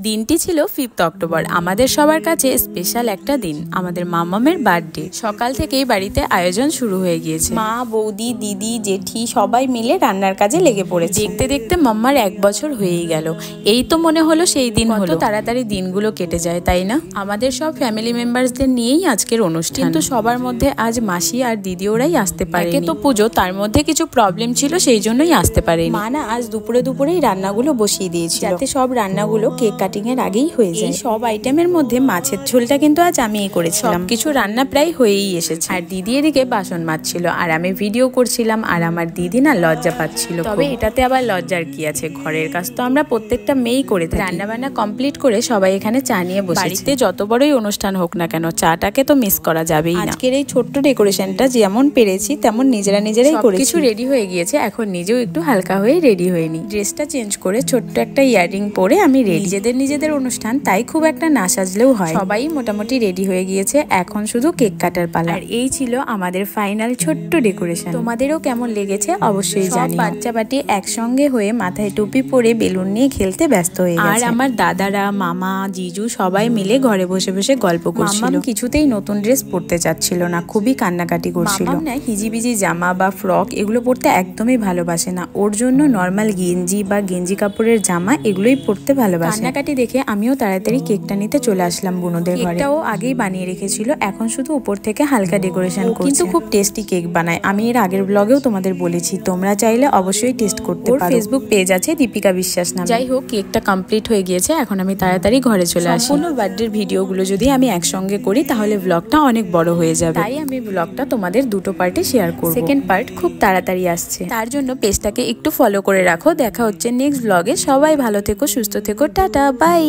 দিনটি ছিল 5th October. আমাদের সবার কাছে স্পেশাল একটা দিন, আমাদের মাম্মামের বার্থডে। সকাল থেকেই বাড়িতে আয়োজন শুরু হয়ে গিয়েছে। মা, বৌদি, দিদি, জেঠি সবাই মিলে রান্নার কাজে লেগে পড়েছে। দেখতে দেখতে মাম্মার 1 বছর হয়েই গেল। এই তো মনে হলো সেই দিন হলো। তাড়াতাড়ি দিনগুলো কেটে যায়, তাই না? আমাদের সব ফ্যামিলি মেম্বারসদের নিয়েই আজকের অনুষ্ঠান, কিন্তু সবার মধ্যে আজ মাসি আর দিদি ওরাই আসতে পারে। একে তো পুজো, তার মধ্যে কিছু প্রবলেম ছিল, সেই জন্যই আসতে পারেনি। মা না আজ দুপুরেই রান্নাগুলো বসিয়ে দিয়েছিল, যাতে সব রান্নাগুলো কেক কাটিং এর আগেই হয়ে যায়। সব আইটেমের মধ্যে মাছের ঝোলটা কিন্তু আজ আমিই করেছিলাম। কিছু রান্না প্রায় হয়েই এসেছে, আর দিদি এদিকে বাসন মাজছিল আর আমি ভিডিও করছিলাম। আর আমার দিদি না লজ্জা পাচ্ছিল। তবে এটাতে আবার লজ্জার কি আছে, ঘরের কাজ তো আমরা প্রত্যেকটা মেয়েই করে থাকি। রান্না বান্না কমপ্লিট করে সবাই এখানে চা নিয়ে বসেছে। বাড়িতে যত বড়ই অনুষ্ঠান হোক না কেন, চাটাকে তো মিস করা যাবেই না। আজকের এই ছোট্ট ডেকোরেশনটা যেমন পেরেছি তেমন নিজেরাই করেছি। কিছু রেডি হয়ে গিয়েছে, এখন নিজেও একটু হালকা হয়ে রেডি হয়ে নি। ড্রেসটা চেঞ্জ করে ছোট্ট একটা ইয়াররিং পরে আমি রেডি। নিজেদের অনুষ্ঠান, তাই খুব একটা না সাজলেও হয়। সবাই মোটামুটি রেডি হয়ে গিয়েছে, এখন শুধু কেক কাটার পালা। আর এই ছিল আমাদের ফাইনাল ছোট্ট ডেকোরেশন। তোমাদেরও কেমন লেগেছে অবশ্যই জানিও। বাচ্চা বাটি একসঙ্গে হয়ে মাথায় টুপি পরে বেলুন নিয়ে খেলতে ব্যস্ত হয়ে গেছে। আর আমার দাদারা, মামা, জিজু সবাই মিলে ঘরে বসে বসে গল্প করছিল। মাম্মাম কিছুতেই নতুন ড্রেস পরতে চাচ্ছিল না, খুবই কান্নাকাটি করছিল। মাম্মাম না হিজিবিজি জামা বা ফ্রক এগুলো পরতে একদমই ভালোবাসে না। ওর জন্য নর্মাল গেঞ্জি বা গেঞ্জি কাপড়ের জামা এগুলোই পরতে ভালোবাসে। কান্নাকাটি দেখে আমিও তাড়াতাড়ি কেকটা নিতে চলে আসলাম বুনুদের ঘরে। কেকটাও আগেই বানিয়ে রেখেছিল, এখন শুধু উপর থেকে হালকা ডেকোরেশন করছে। কিন্তু খুব টেস্টি কেক বানায়, আমি এর আগের ব্লগেও তোমাদের বলেছি, তোমরা চাইলে অবশ্যই টেস্ট করতে পারো। ফেসবুক পেজ আছে দীপিকা বিশ্বাস নামে। যাই হোক, কেকটা কমপ্লিট হয়ে গিয়েছে, এখন আমি তাড়াতাড়ি ঘরে চলে আসি। সম্পূর্ণ বার্থডের ভিডিওগুলো যদি আমি একসঙ্গে করি তাহলে ব্লগটা অনেক বড় হয়ে যাবে, তাই আমি ব্লগটা তোমাদের দুটো পার্টে শেয়ার করব। সেকেন্ড পার্ট খুব তাড়াতাড়ি আসছে, তার জন্য পেজটাকে একটু ফলো করে রাখো। দেখা হচ্ছে নেক্সট ব্লগে। সবাই ভালো থেকো, সুস্থ থেকো, টাটা, বাই।